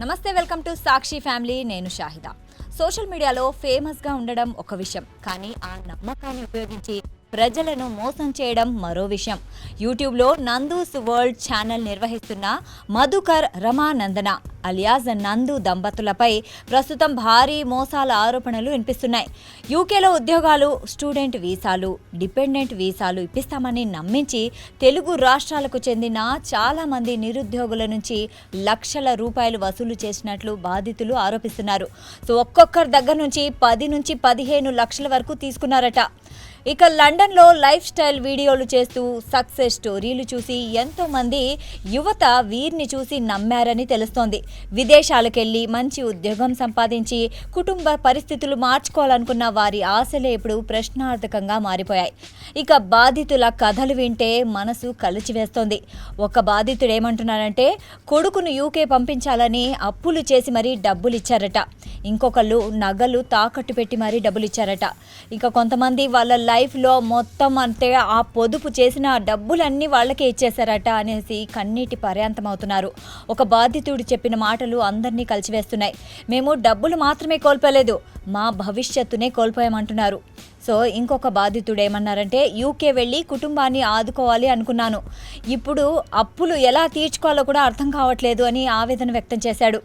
నమస్తే, welcome to Sakshi family. నేను Shahida. Social మీడియాలో ఫేమస్గా ఉండడం ఒక విషయం, కానీ ఆ నమ్మకాన్ని ఉపయోగించి ప్రజలను మోసం చేయడం మరో విషయం. యూట్యూబ్లో నందూస్ వరల్డ్ ఛానల్ నిర్వహిస్తున్న మధుకర్ రమానందన అలియాజ్ నందు దంపతులపై ప్రస్తుతం భారీ మోసాల ఆరోపణలు వినిపిస్తున్నాయి. యూకేలో ఉద్యోగాలు, స్టూడెంట్ వీసాలు, డిపెండెంట్ వీసాలు ఇప్పిస్తామని నమ్మించి తెలుగు రాష్ట్రాలకు చెందిన చాలామంది నిరుద్యోగుల నుంచి లక్షల రూపాయలు వసూలు చేసినట్లు బాధితులు ఆరోపిస్తున్నారు. సో ఒక్కొక్కరి దగ్గర నుంచి 10 నుంచి 15 లక్షల వరకు తీసుకున్నారట. ఇక లండన్లో లైఫ్ స్టైల్ వీడియోలు చేస్తూ సక్సెస్ స్టోరీలు చూసి ఎంతో మంది యువత వీరిని చూసి నమ్మారని తెలుస్తోంది. విదేశాలకెళ్లి మంచి ఉద్యోగం సంపాదించి కుటుంబ పరిస్థితులు మార్చుకోవాలనుకున్న వారి ఆశలే ఇప్పుడు ప్రశ్నార్థకంగా మారిపోయాయి. ఇక బాధితుల కథలు వింటే మనసు కలిచివేస్తోంది. ఒక బాధితుడు ఏమంటున్నారంటే, కొడుకును యూకే పంపించాలని అప్పులు చేసి మరీ డబ్బులు ఇచ్చారట. ఇంకొకళ్ళు నగలు తాకట్టు పెట్టి మరీ డబ్బులు ఇచ్చారట. ఇక కొంతమంది వాళ్ళ లైఫ్లో మొత్తం అంటే ఆ పొదుపు చేసిన డబ్బులన్నీ వాళ్ళకే ఇచ్చేశారట అనేసి కన్నీటి పర్యాంతమవుతున్నారు. ఒక బాధితుడు చెప్పిన మాటలు అందరినీ కలిసివేస్తున్నాయి. మేము డబ్బులు మాత్రమే కోల్పోలేదు, మా భవిష్యత్తునే కోల్పోయామంటున్నారు. సో ఇంకొక బాధితుడు ఏమన్నారంటే, యూకే వెళ్ళి కుటుంబాన్ని ఆదుకోవాలి అనుకున్నాను, ఇప్పుడు అప్పులు ఎలా తీర్చుకోవాలో కూడా అర్థం కావట్లేదు అని ఆవేదన వ్యక్తం చేశాడు.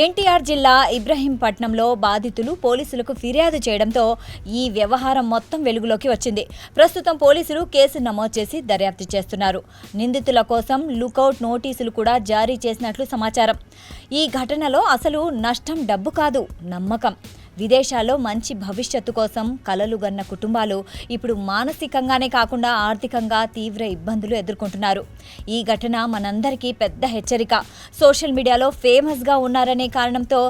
ఎన్టీఆర్ జిల్లా ఇబ్రహీంపట్నంలో బాధితులు పోలీసులకు ఫిర్యాదు చేయడంతో ఈ వ్యవహారం మొత్తం వెలుగులోకి వచ్చింది. ప్రస్తుతం పోలీసులు కేసు నమోదు చేసి దర్యాప్తు చేస్తున్నారు. నిందితుల కోసం లుకౌట్ నోటీసులు కూడా జారీ చేసినట్లు సమాచారం. ఈ ఘటనలో అసలు నష్టం డబ్బు కాదు, నమ్మకం. విదేశాల్లో మంచి భవిష్యత్తు కోసం కలలు గన్న కుటుంబాలు ఇప్పుడు మానసికంగానే కాకుండా ఆర్థికంగా తీవ్ర ఇబ్బందులు ఎదుర్కొంటున్నారు. ఈ ఘటన మనందరికీ పెద్ద హెచ్చరిక. సోషల్ మీడియాలో ఫేమస్గా ఉన్నారనే కారణంతో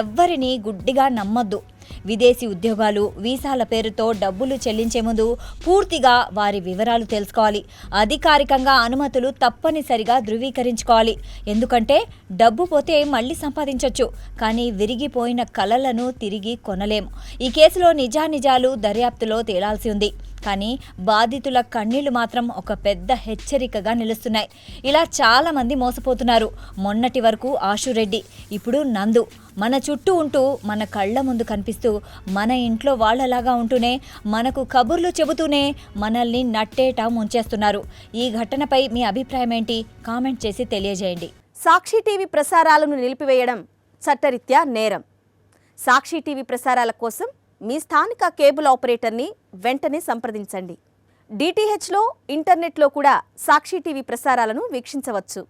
ఎవ్వరినీ గుడ్డిగా నమ్మొద్దు. విదేశీ ఉద్యోగాలు, వీసాల పేరుతో డబ్బులు చెల్లించే ముందు పూర్తిగా వారి వివరాలు తెలుసుకోవాలి. అధికారికంగా అనుమతులు తప్పనిసరిగా ధృవీకరించుకోవాలి. ఎందుకంటే డబ్బు పోతే మళ్ళీ సంపాదించవచ్చు, కానీ విరిగిపోయిన కలలను తిరిగి కొనలేము. ఈ కేసులో నిజానిజాలు దర్యాప్తులో తేలాల్సి ఉంది. కానీ బాధితుల కన్నీళ్లు మాత్రం ఒక పెద్ద హెచ్చరికగా నిలుస్తున్నాయి. ఇలా చాలామంది మోసపోతున్నారు. మొన్నటి వరకు ఆశురెడ్డి, ఇప్పుడు నందు మన చుట్టూ ఉంటూ, మన కళ్ళ ముందు కనిపిస్తూ, మన ఇంట్లో వాళ్ళలాగా ఉంటూనే, మనకు కబుర్లు చెబుతూనే మనల్ని నట్టేటా ముంచేస్తున్నారు. ఈ ఘటనపై మీ అభిప్రాయం ఏంటి? కామెంట్ చేసి తెలియజేయండి. సాక్షి టీవీ ప్రసారాలను నిలిపివేయడం చట్టరీత్యా నేరం. సాక్షి టీవీ ప్రసారాల కోసం మీ స్థానిక కేబుల్ ఆపరేటర్ని వెంటనే సంప్రదించండి. డిటిహెచ్లో, ఇంటర్నెట్లో కూడా సాక్షి టీవీ ప్రసారాలను వీక్షించవచ్చు.